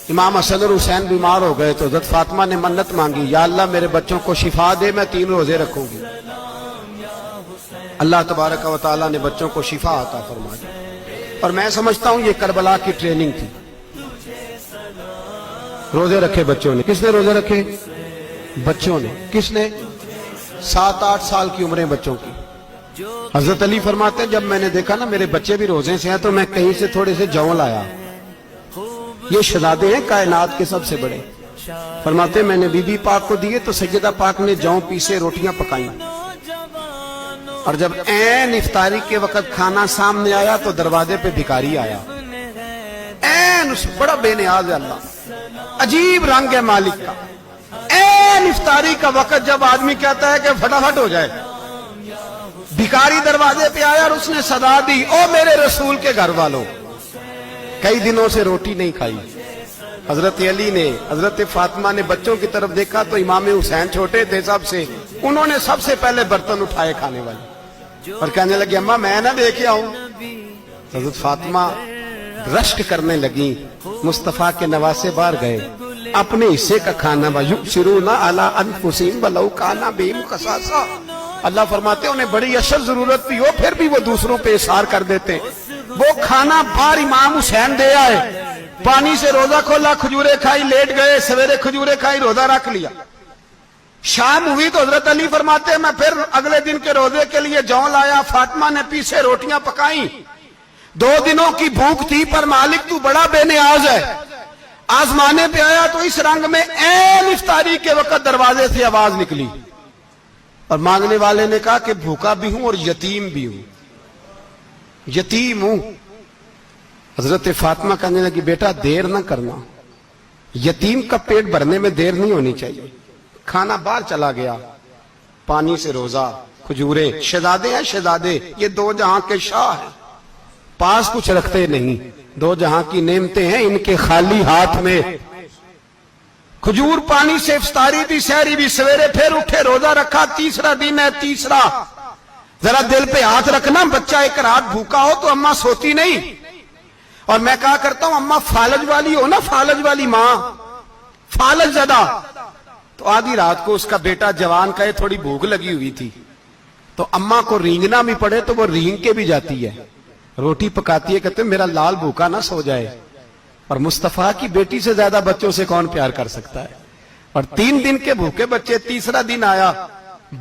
امام حسن اور حسین بیمار ہو گئے تو حضرت فاطمہ نے منت مانگی، یا اللہ میرے بچوں کو شفا دے، میں 3 روزے رکھوں گی۔ اللہ تبارک و تعالیٰ نے بچوں کو شفا عطا فرما دی۔ اور میں سمجھتا ہوں یہ کربلا کی ٹریننگ تھی۔ روزے رکھے بچوں نے۔ کس نے روزے رکھے؟ بچوں نے۔ کس نے؟ 7-8 سال کی عمریں بچوں کی۔ حضرت علی فرماتے ہیں جب میں نے دیکھا نا میرے بچے بھی روزے سے ہیں تو میں کہیں سے تھوڑے سے جوں لایا۔ یہ شہزادے ہیں کائنات کے سب سے بڑے۔ فرماتے ہیں میں نے بی بی پاک کو دیے تو سیدہ پاک نے جوں پیسے روٹیاں پکائیں، اور جب عین افطاری کے وقت کھانا سامنے آیا تو دروازے پہ بھکاری آیا۔ عین بڑا بے نیاز ہے اللہ، عجیب رنگ ہے مالک کا۔ عین افطاری کا وقت جب آدمی کہتا ہے کہ فٹافٹ ہو جائے، بھکاری دروازے پہ آیا اور اس نے صدا دی، او میرے رسول کے گھر والوں، کئی دنوں سے روٹی نہیں کھائی۔ حضرت علی نے، حضرت فاطمہ نے بچوں کی طرف دیکھا تو امام حسین چھوٹے تھے سب سے، انہوں نے سب سے پہلے برتن اٹھائے کھانے والے، اور کہنے لگے اماں میں نہ لے کے آؤں۔ حضرت فاطمہ رشک کرنے لگی، مصطفیٰ کے نواسے باہر گئے، اپنے حصے کا کھانا وَيُؤْثِرُونَ عَلَىٰ أَنفُسِهِمْ وَلَوْ كَانَ بِهِمْ خَصَاصَةٌ۔ اللہ فرماتے ہیں انہیں بڑی اشد ضرورت بھی ہو پھر بھی وہ دوسروں پہ اثار کر دیتے۔ وہ کھانا باہر امام حسین دے آئے، پانی سے روزہ کھولا، کھجورے کھائی، لیٹ گئے، سویرے کھجورے کھائی، روزہ رکھ لیا۔ شام ہوئی تو حضرت علی فرماتے ہیں میں پھر اگلے دن کے روزے کے لیے جوں لایا، فاطمہ نے پیسے روٹیاں پکائیں۔ 2 دنوں کی بھوک تھی پر مالک تو بڑا بے نیاز ہے۔ آزمانے پہ آیا تو اس رنگ میں عین افطاری کے وقت دروازے سے آواز نکلی، اور مانگنے والے نے کہا کہ بھوکا بھی ہوں اور یتیم بھی ہوں، یتیم ہوں۔ حضرت فاطمہ کہنے لگی بیٹا دیر نہ کرنا، یتیم کا پیٹ بھرنے میں دیر نہیں ہونی چاہیے۔ کھانا باہر چلا گیا، پانی سے روزہ، کھجورے۔ شہزادے ہیں شہزادے، یہ 2 جہاں کے شاہ ہیں، پاس کچھ رکھتے نہیں، 2 جہاں کی نعمتیں ہیں ان کے خالی ہاتھ میں۔ کھجور پانی سے افطاری بھی، سحری بھی، سویرے پھر اٹھے، روزہ رکھا، تیسرا دن ہے، تیسرا۔ ذرا دل پہ ہاتھ رکھنا، بچہ ایک رات بھوکا ہو تو اماں سوتی نہیں۔ اور میں کہا کرتا ہوں اماں فالج والی ہو نا، فالج والی ماں، فالج زدہ، تو آدھی رات کو اس کا بیٹا جوان کا تھوڑی بھوک لگی ہوئی تھی تو اماں کو رینگنا بھی پڑے تو وہ رینگ کے بھی جاتی ہے، روٹی پکاتی ہے، کہتے ہیں میرا لال بھوکا نہ سو جائے۔ اور مصطفیٰ کی بیٹی سے زیادہ بچوں سے کون پیار کر سکتا ہے؟ اور 3 دن کے بھوکے بچے، تیسرا دن آیا،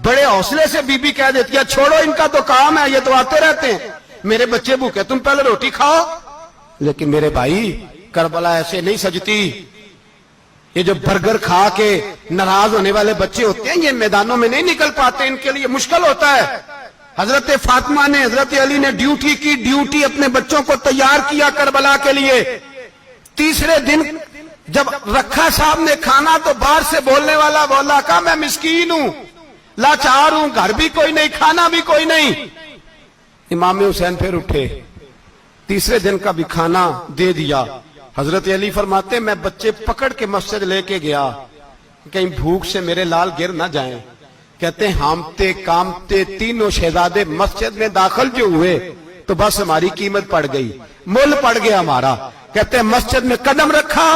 بڑے حوصلے سے بی بی کہہ دیتی ہے چھوڑو ان کا تو کام ہے، یہ تو آتے رہتے ہیں، میرے بچے بھوکے تم پہلے روٹی کھاؤ۔ لیکن میرے بھائی کربلا ایسے نہیں سجتی۔ یہ جو برگر کھا کے ناراض ہونے والے بچے ہوتے ہیں یہ میدانوں میں نہیں نکل پاتے، ان کے لیے مشکل ہوتا ہے۔ حضرت فاطمہ نے، حضرت علی نے ڈیوٹی کی، ڈیوٹی اپنے بچوں کو تیار کیا کربلا کے لیے۔ تیسرے دن جب رکھا صاحب نے کھانا تو باہر سے بولنے والا بولا کہا میں مسکین ہوں، لاچار ہوں، گھر بھی کوئی نہیں، کھانا بھی کوئی نہیں۔ امام حسین پھر اٹھے، تیسرے دن کا بھی کھانا دے دیا۔ حضرت علی فرماتے میں بچے پکڑ کے مسجد لے کے گیا، کہیں بھوک سے میرے لال گر نہ جائیں۔ کہتے ہیں ہامتے کامتے تینوں شہزادے مسجد میں داخل جو ہوئے تو بس ہماری قیمت پڑ گئی، مول پڑ گیا ہمارا۔ کہتے ہیں مسجد میں قدم رکھا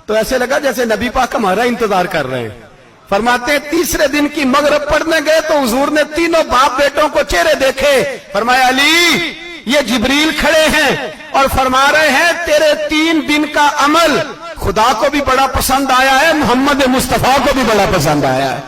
تو ایسے لگا جیسے نبی پاک ہمارا انتظار کر رہے ہیں۔ فرماتے ہیں تیسرے دن کی مغرب پڑھنے گئے تو حضور نے تینوں باپ بیٹوں کو چہرے دیکھے، فرمایا علی یہ جبریل کھڑے ہیں اور فرما رہے ہیں تیرے 3 دن کا عمل خدا کو بھی بڑا پسند آیا ہے، محمد مصطفیٰ کو بھی بڑا پسند آیا ہے۔